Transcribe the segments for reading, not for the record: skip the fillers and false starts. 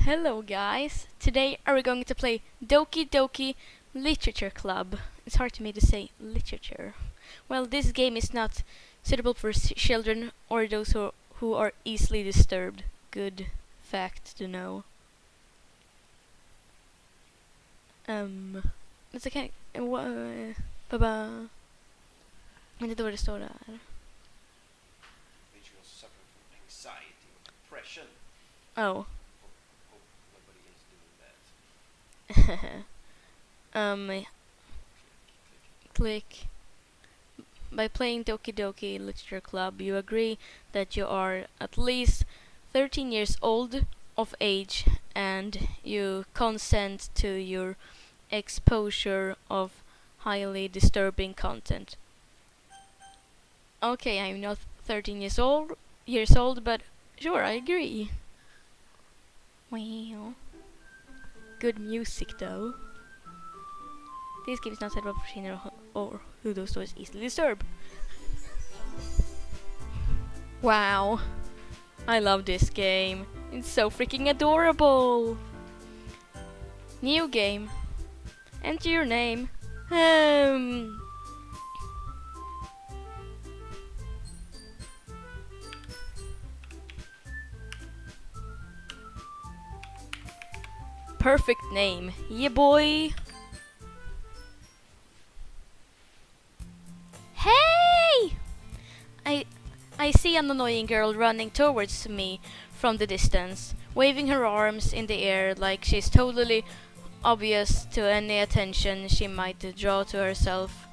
Hello guys, today are we going to play Doki Doki Literature Club. It's hard to me to say literature. Well, this game is not suitable for children or those who are easily disturbed. Good fact to know. Det kan... Baba... Men det är då det står där. Individuals suffering from anxiety or depression. Oh. Hope nobody is doing that. Click. By playing Doki Doki Literature Club, you agree that you are at least 13 years old of age and you consent to your exposure of highly disturbing content. Okay, I'm not 13 years old, but sure, I agree. Wow. Good music though. This game is not suitable for children or who those stories easily disturb. Wow. I love this game. It's so freaking adorable. New game. Enter your name. Perfect name. Yeah, boy. Hey! I see an annoying girl running towards me from the distance, waving her arms in the air like she's totally obvious to any attention she might draw to herself.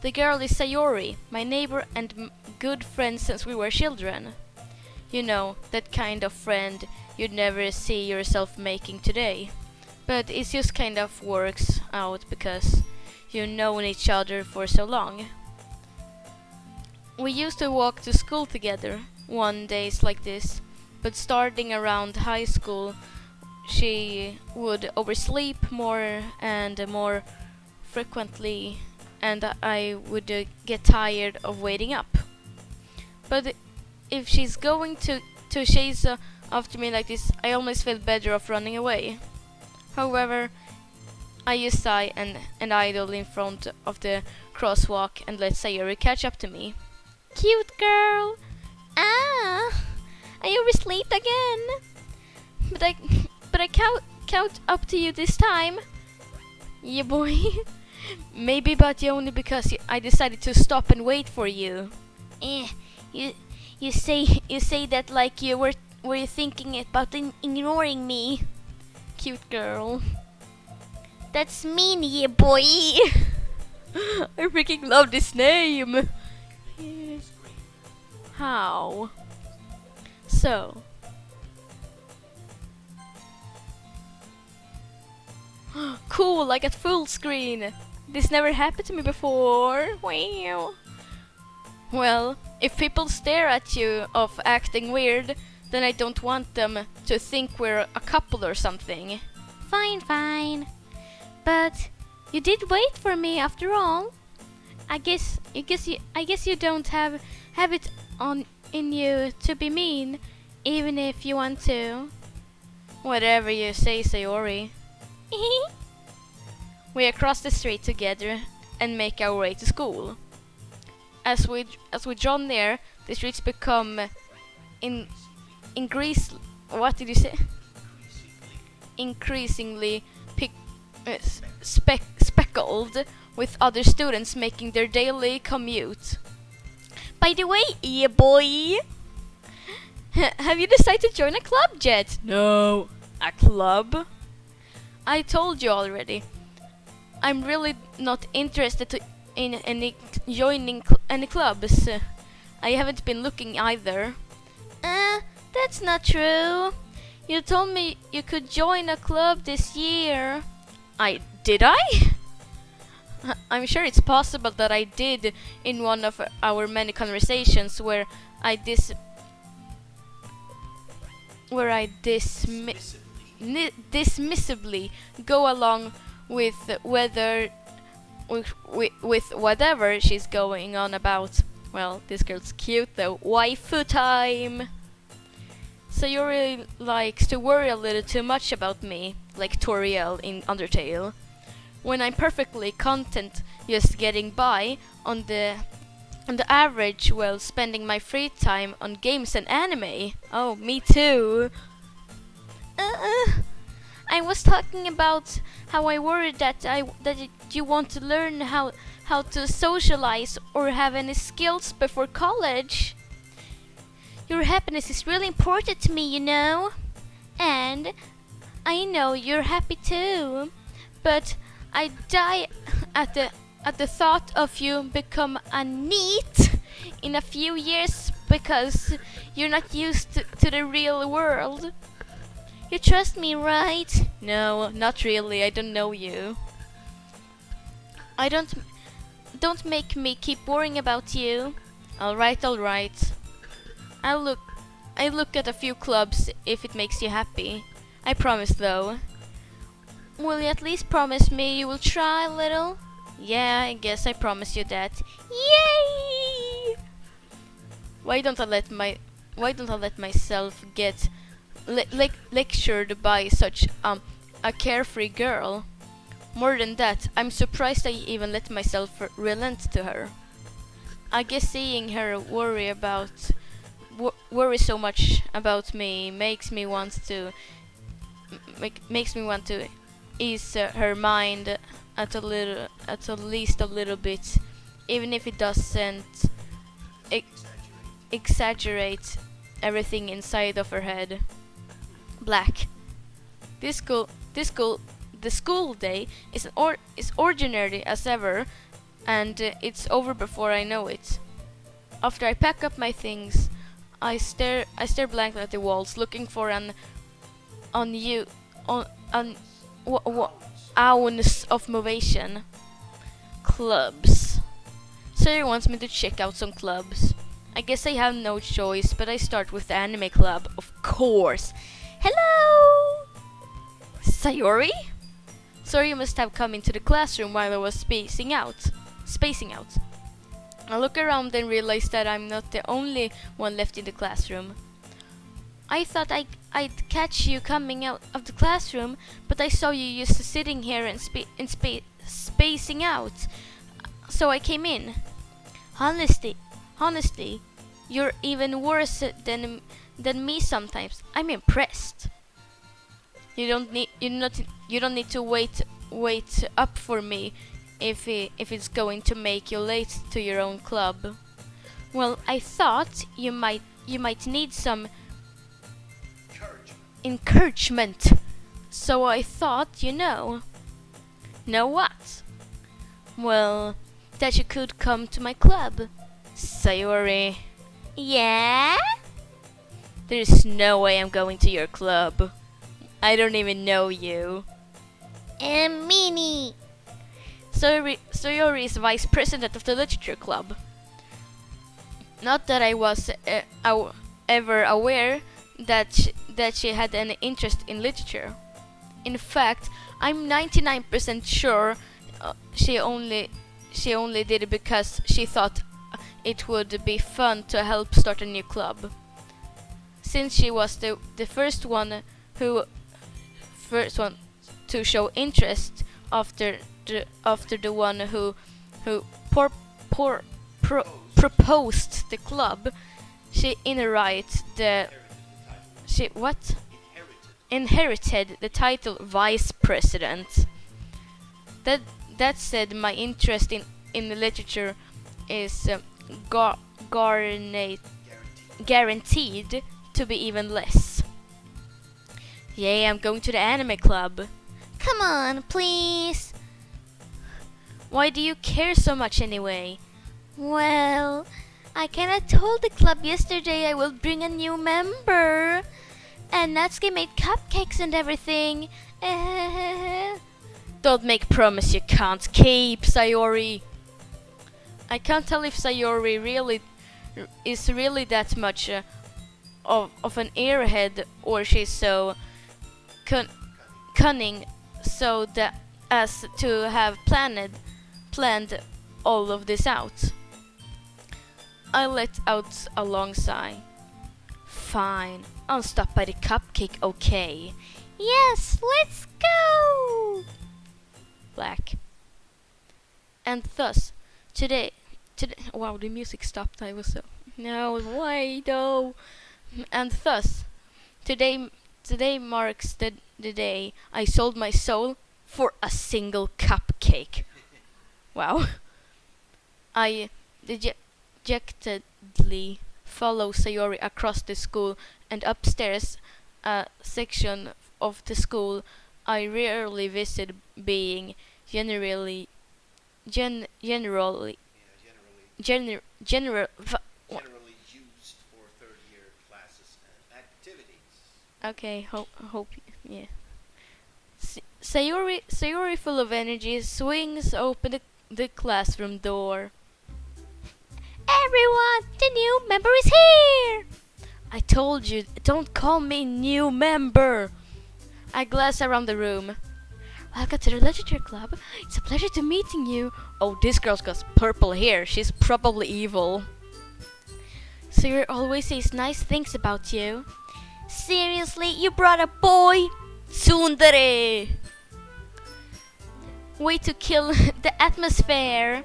The girl is Sayori, my neighbor and good friend since we were children. You know, that kind of friend you'd never see yourself making today. But it just kind of works out because you've known each other for so long. We used to walk to school together one days like this, but starting around high school, she would oversleep more and more frequently, and I would get tired of waiting up. But if she's going to chase after me like this, I always feel better off running away. However, I just sigh and idle in front of the crosswalk and let Sayori catch up to me. Cute girl! I overslept again! But I caught up to you this time. Yeah, boy. Maybe, but only because I decided to stop and wait for you. You say that like you were thinking about ignoring me. Cute girl. That's mean, yeah, boy. I freaking love this name. How? So. Cool, I got full screen. This never happened to me before. Wow. Well, if people stare at you of acting weird, then I don't want them to think we're a couple or something. Fine. But you did wait for me after all. I guess you don't have it in you to be mean, even if you want to. Whatever you say, Sayori. We cross the street together and make our way to school. As we draw near, the streets become what did you say? Increasingly speckled with other students making their daily commute. By the way, yeah, boy, have you decided to join a club yet? No, a club? I told you already. I'm really not interested in joining any clubs. I haven't been looking either. That's not true. You told me you could join a club this year. Did I? I'm sure it's possible that I did in one of our many conversations where I dismissively go along with whatever she's going on about. Well, this girl's cute though. Waifu time. Sayori likes to worry a little too much about me, like Toriel in Undertale, when I'm perfectly content just getting by on the average while spending my free time on games and anime. Oh, me too. I was talking about how I worried that you want to learn how to socialize or have any skills before college. Your happiness is really important to me, you know. And I know you're happy too. But I die at the thought of you become a NEET in a few years because you're not used to the real world. You trust me, right? No, not really. I don't know you. I don't make me keep worrying about you. All right, all right. I look at a few clubs if it makes you happy. I promise though. Will you at least promise me you will try a little? Yeah, I guess I promise you that. Yay! Why don't I let myself get lectured by such a carefree girl? More than that, I'm surprised I even let myself relent to her. I guess seeing her worry so much about me makes me want to ease her mind at least a little bit, even if it doesn't exaggerate everything inside of her head. Black. The school day is ordinary as ever, and it's over before I know it. After I pack up my things, I stare blankly at the walls, looking for an ounce of motivation. Clubs. Siri wants me to check out some clubs. I guess I have no choice, but I start with the anime club, of course. Hello! Sayori? Sayori must have come into the classroom while I was spacing out. I look around and realize that I'm not the only one left in the classroom. I thought I'd catch you coming out of the classroom, but I saw you just sitting here and spacing out. So I came in. Honestly, you're even worse than me sometimes. I'm impressed. You don't need to wait up for me if it's going to make you late to your own club. Well, I thought you might need some encouragement. So I thought, know what? Well, that you could come to my club. Sayori. Yeah? There's no way I'm going to your club. I don't even know you. And Mini. Sayori is vice president of the literature club. Not that I was ever aware that she had any interest in literature. In fact, I'm 99% sure she only did it because she thought it would be fun to help start a new club. Since she was the first one to show interest after the one who proposed the club, she inherited the title vice president. That said, my interest in the literature is guaranteed to be even less. Yay, I'm going to the anime club. Come on, please. Why do you care so much anyway? Well, I kinda told the club yesterday I will bring a new member. And Natsuki made cupcakes and everything. Don't make promise you can't keep, Sayori. I can't tell if Sayori is really that much of an airhead, or she's so cunning so that as to have planned all of this out. I let out a long sigh. Fine, I'll stop by the cupcake, okay? Yes, let's go! Black. And thus, today, wow, the music stopped. I was so, no, why though? And thus, today marks the day I sold my soul for a single cupcake. Wow. I dejectedly follow Sayori across the school and upstairs a section of the school I rarely visit, being generally generally general Generally used for third year classes and activities. okay, hope yeah. Sayori, full of energy, swings open the classroom door. Everyone, the new member is here! I told you, don't call me new member. I glance around the room. Welcome to the Literature Club. It's a pleasure to meeting you. Oh, this girl's got purple hair. She's probably evil. Sayori always says nice things about you. Seriously, you brought a boy? Tsundere! Way to kill the atmosphere.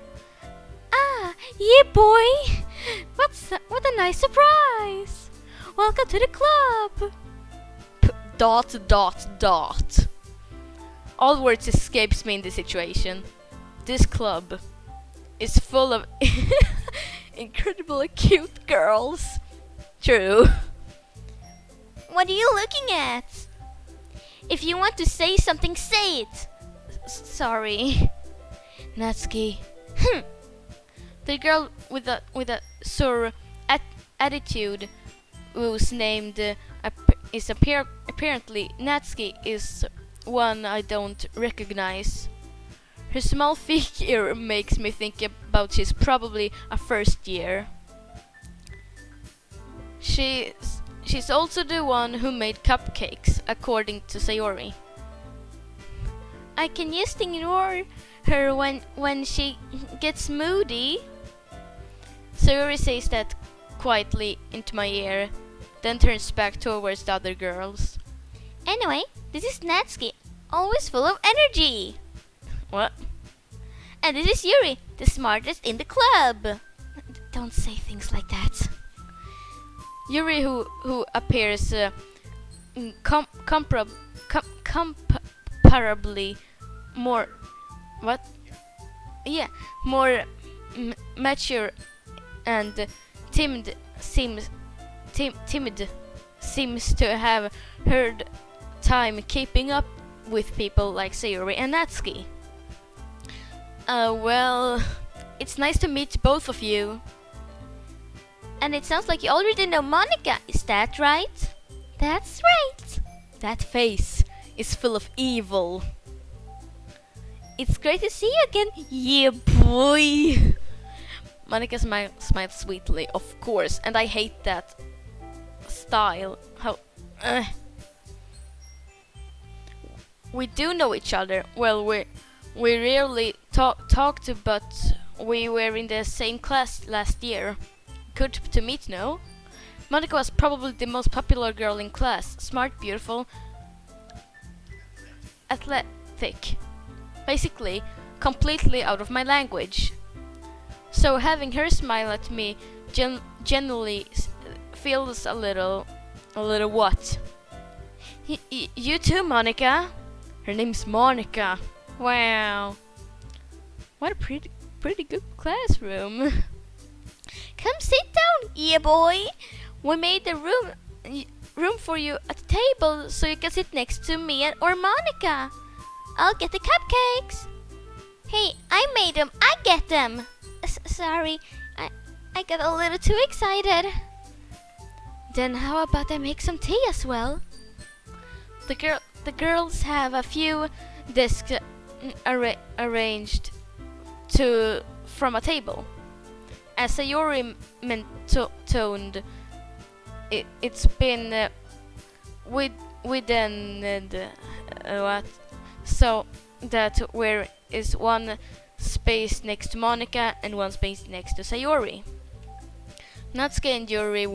Ah, yeah, boy. What a nice surprise. Welcome to the club. Dot. All words escapes me in this situation. This club is full of incredibly cute girls. True. What are you looking at? If you want to say something, say it. Sorry. Natsuki. The girl with a sour attitude, whose name apparently Natsuki, is one I don't recognize. Her small figure makes me think about she's probably a first year. She's also the one who made cupcakes, according to Sayori. I can just ignore her when she gets moody. Sayori says that quietly into my ear, then turns back towards the other girls. Anyway, this is Natsuki, always full of energy. What? And this is Yuri, the smartest in the club. Don't say things like that. Yuri, who appears comparably more what? Yeah, more mature and timid seems to have hard time keeping up with people like Sayori and Natsuki. Well, it's nice to meet both of you. And it sounds like you already know Monica, is that right? That's right. That face is full of evil. It's great to see you again, yeah boy. Monica smiles sweetly, of course, and I hate that style. How? We do know each other. Well, we rarely talked, but we were in the same class last year. Good to meet, no? Monica was probably the most popular girl in class. Smart, beautiful, athletic. Basically, completely out of my language. So having her smile at me generally feels a little what? You too, Monica. Her name's Monica. Wow. What a pretty good classroom. Come sit down, yeah boy. We made the room for you at the table so you can sit next to me or Monica. I'll get the cupcakes. Hey, I made them. I get them. Sorry, I got a little too excited. Then how about I make some tea as well? The girls have a few desks arranged from a table. As Sayori toned, it's been within what? So that where is one space next to Monica and one space next to Sayori. Natsuki and Yuri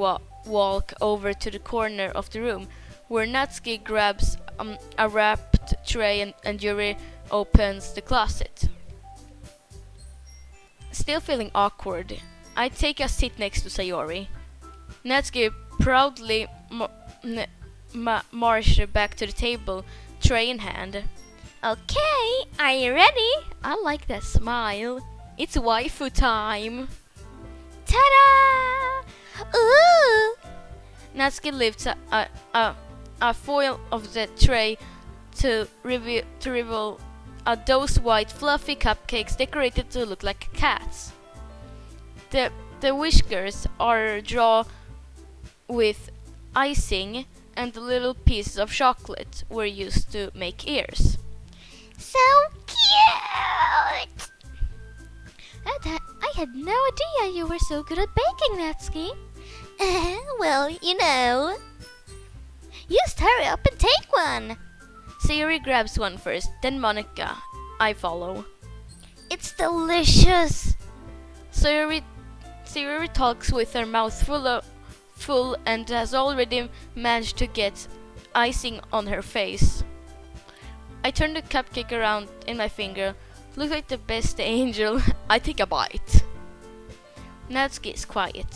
walk over to the corner of the room where Natsuki grabs a wrapped tray and Yuri opens the closet. Still feeling awkward, I take a seat next to Sayori. Natsuki proudly marches back to the table, tray in hand. Okay, are you ready? I like that smile. It's waifu time. Ta-da! Ooh! Natsuki lifts a foil of the tray to reveal those white fluffy cupcakes decorated to look like cats. The whiskers are drawn with icing, and the little pieces of chocolate were used to make ears. So cute! I had no idea you were so good at baking, Natsuki. Well, you know. Just hurry up and take one. Sayori grabs one first, then Monica. I follow. It's delicious. Sayori talks with her mouth full and has already managed to get icing on her face. I turn the cupcake around in my finger. Look like the best angel. I take a bite. Natsuki is quiet.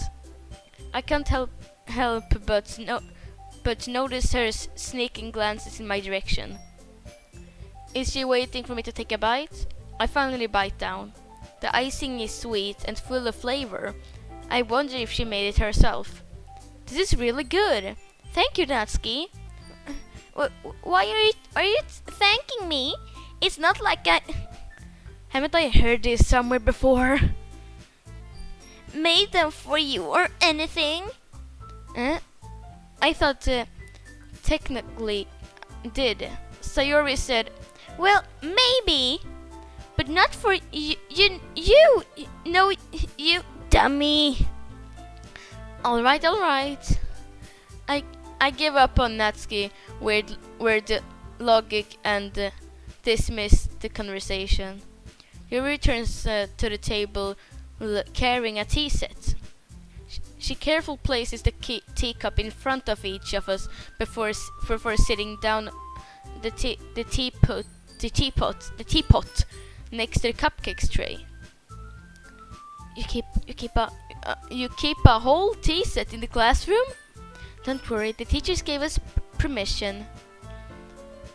I can't help but notice her sneaking glances in my direction. Is she waiting for me to take a bite? I finally bite down. The icing is sweet and full of flavor. I wonder if she made it herself. This is really good. Thank you, Natsuki. Why are you thanking me? It's not like I... Haven't I heard this somewhere before? Made them for you or anything? I thought technically did. Sayori said, well, maybe, but not for you, no, you dummy. Alright. I give up on Natsuki weird logic and dismiss the conversation. He returns to the table carrying a tea set. She carefully places the teacup in front of each of us before sitting down the teapot next to the cupcakes tray. You keep a whole tea set in the classroom? Don't worry, the teachers gave us permission.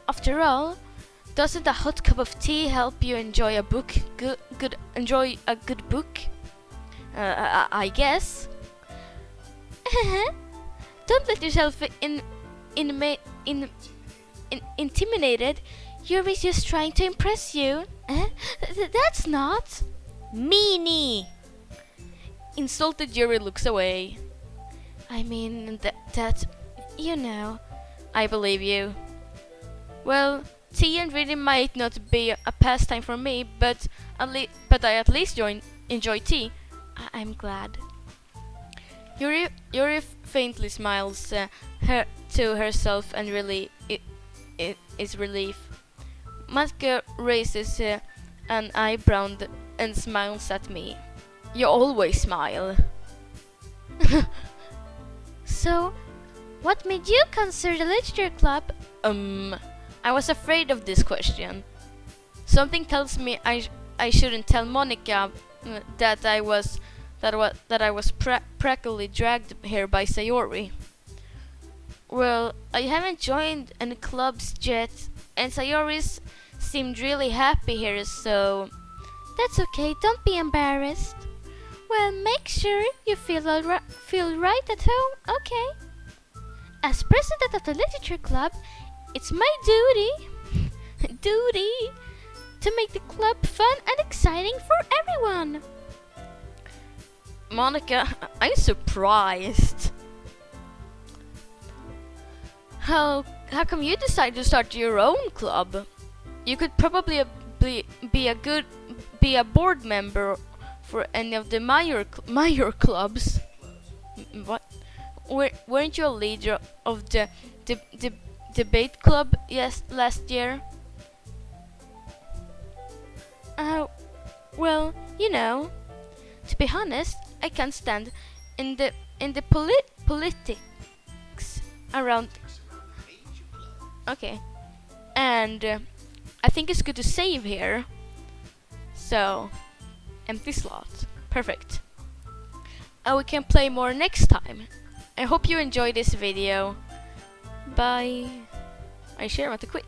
After all, doesn't a hot cup of tea help you enjoy a book? Enjoy a good book? I guess. Don't let yourself intimidated. Yuri's just trying to impress you. That's not. Meanie! Insulted Yuri looks away. I mean, that, you know. I believe you. Well, tea and reading might not be a pastime for me, but I at least enjoy tea. I'm glad. Yuri faintly smiles to herself and is relief. Matka raises an eyebrow and smiles at me. You always smile. So, what made you consider the literature club? I was afraid of this question. Something tells me I shouldn't tell Monica that I was practically dragged here by Sayori. Well, I haven't joined any clubs yet, and Sayori's seemed really happy here, so... That's okay, don't be embarrassed. Well, make sure you feel right at home, okay? As president of the literature club, it's my duty to make the club fun and exciting for everyone. Monica, I'm surprised. How come you decided to start your own club? You could probably be a board member for any of the major clubs. What? Weren't you a leader of the debate club last year? Well, you know, to be honest, I can't stand in the politics around. Major club. Okay, and I think it's good to save here. So, empty slot. Perfect. And we can play more next time. I hope you enjoyed this video. Bye. I share want to quit.